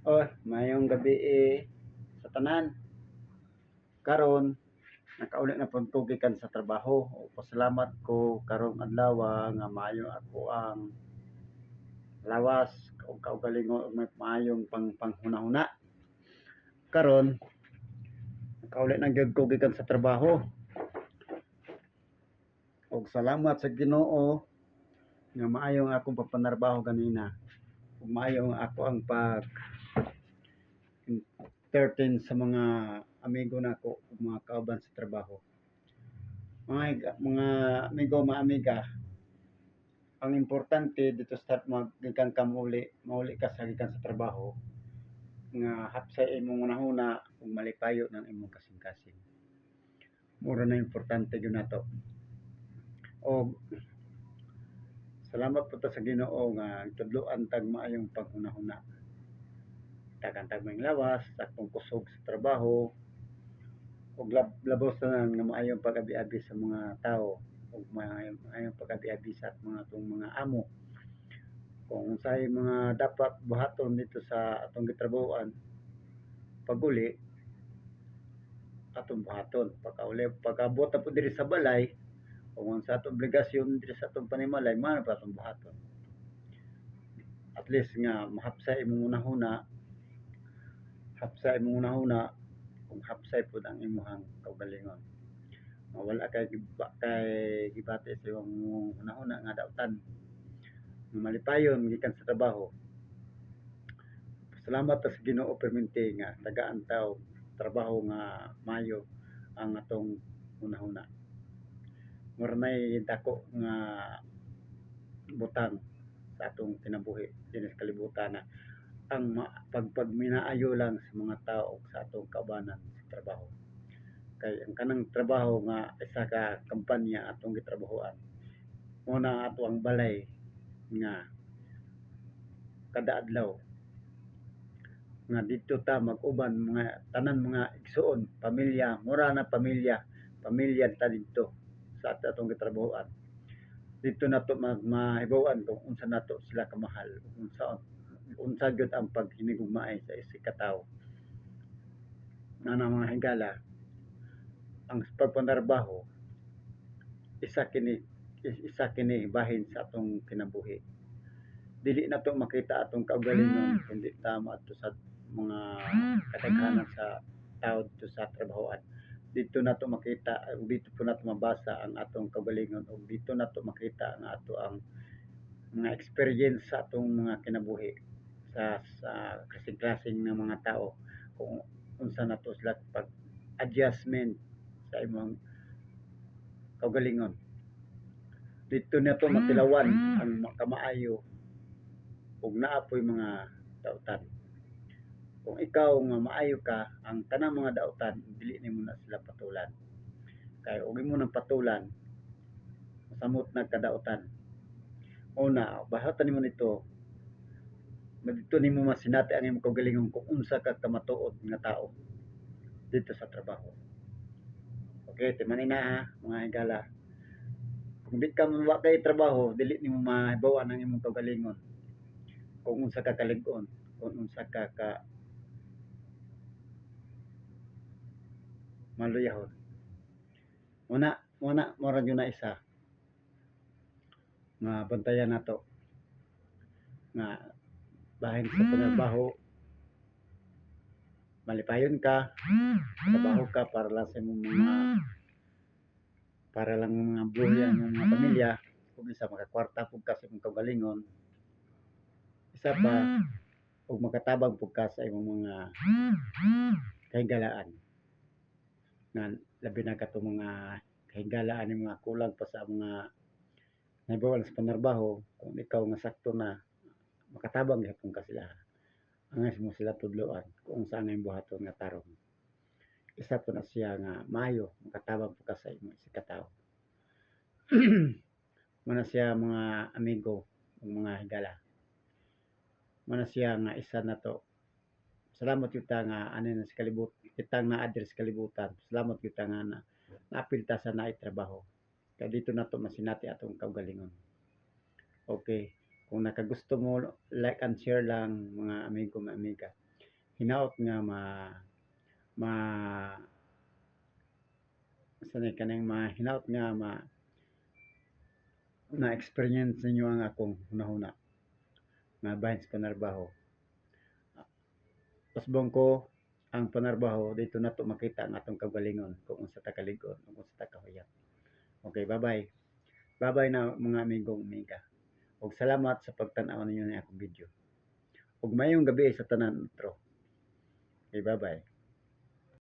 Oh, mayong gabi sa tanan. Karon nakauli na pud ko gikan sa trabaho. O, pasalamat ko karong adlaw nga maayo ako ang lawas o kaugalingon og may maayong panghuna-huna. Karon nakauli na gyud ko gikan sa trabaho. Og salamat sa Ginoo nga maayo ang akong pagpanarbaho ganina. Ug maayo ako ang pag entertain sa mga amigo nako ug mga kauban sa trabaho. Mga amigo, mga amiga, ang importante dito sa gikan ka mauli ka sa gikan sa trabaho nga hapsay imong unahuna ug malipayo ng imong kasing-kasing. Mura na importante gyud nato. Og salamat po ta sa Ginoo nga tudloan tag maayong paghunahuna. Daghang tag may lawas, sakong kusog sa trabaho, ug labos na nga maayong pag-abi-abi sa mga tao ug maayong pag-abi-abi sa mga amo. Kung unsay mga dapat buhaton dito sa atong gitrabahoan, pag-uli atong buhaton. Pagkaabot na po diri sa balay, kung unsa atong obligasyon diri sa atong panimalay, mao pa atong buhaton. At least nga mahapsay imong unahuna, hapsay imong unahuna kung hapsay pud ang imong kaugalingon. Wala kay gibati sa imong unahuna nga daotan nga malipayon gikan sa trabaho. Salamat ta sa Ginoo permente nga tagaan taw trabaho nga maayo ang atong unahuna. Mura nay dako nga butang sa atong kinabuhi dinhi sa kalibutan na ang pagminaayo lang sa mga tao sa atong kaubanan sa trabaho. Kay ang kanang trabaho nga isa ka kampanya atong gitrabahoan, muna ato ang balay nga kada adlaw nga dito ta mag-uban mga tanan mga igsoon, pamilya, mura na pamilya ta dito sa atong gitrabahoan. Dito nato mahibaw-an kung unsa nato sila kamahal, unsa gyud ang paghinigugmaay sa isikatawo. Nga mga higala, ang pagpanarbaho isa kini bahin sa atong kinabuhi. Dili nato makita atong kaugalingon kundi ta moadto sa mga kadaghanan sa tao dito sa trabahoan. Dito nato makita ug dito po nato mabasa ang atong kaugalingon ug dito nato makita ang ato ang mga experience sa atong mga kinabuhi sa kasing-klasing ng mga tao kung unsa nato sila pag adjustment sa imong kaugalingon. Dito nato matilawan ang kamaayo ug naapoy mga dautan. Kung ikaw nga maayo ka, ang tanang mga dautan dili nimo na sila patulan. Kay ug imo nang patulan, masamot na kadautan. Una, bahatan nimo nito, dito nimo masinati ang imong kaugalingon kung unsa ka kamatuod nga tao dito sa trabaho. Okay, timanin na ha, mga higala. Kung di ka wa kay trabaho, dili nimo mahibaw-an ang imong kaugalingon. Kung unsa ka kalig-on, kung unsa ka maluyahon. Muna mora gyud na isa nga bantayan nato nga bahin sa panarbaho malipayon ka, trabaho ka para lang sa imong mga buhi ang mga pamilya kung isa makakwarta pud ka sa imong kaugalingon. Isa pa ug makatabang pud ka sa imong mga kahigalaan nga labi na kato mga kahigalaan ni mga kulang pa sa mga nahibawan sa panarbaho kung ikaw nga sakto na makatabang gyapon ka sila angay mo sila tudloan kung saan ang buhaton nga tarong. Isa po na siya nga maayo makatabang po ka sa imong isikatawo. Muna siya mga amigo mga higala. Muna siya nga isa na to. Salamat kita nga ano na sa kalibutan kitang naa-address sa kalibutan. Salamat kita nga na naapilta sa naay trabaho. Kaya dito na to masinati atong kaugalingon. Okay. Kung nakagusto mo, like and share lang mga amigo, mga amiga. hinaot nga ma sanay kanang mahinaot nga na-experience ninyo ang akong hunahuna nga bahin sa panarbaho. Usbong ko ang panarbaho dito nato makita ang atong kaugalingon kung unsa ta kalig-on ug unsa ta kahuyang. Okay, bye-bye. Bye-bye na mga amigong amiga. Ug salamat sa pagtan-aw ninyo ni akong video. Ug mayong gabi sa tanan otro. Okay, bye-bye.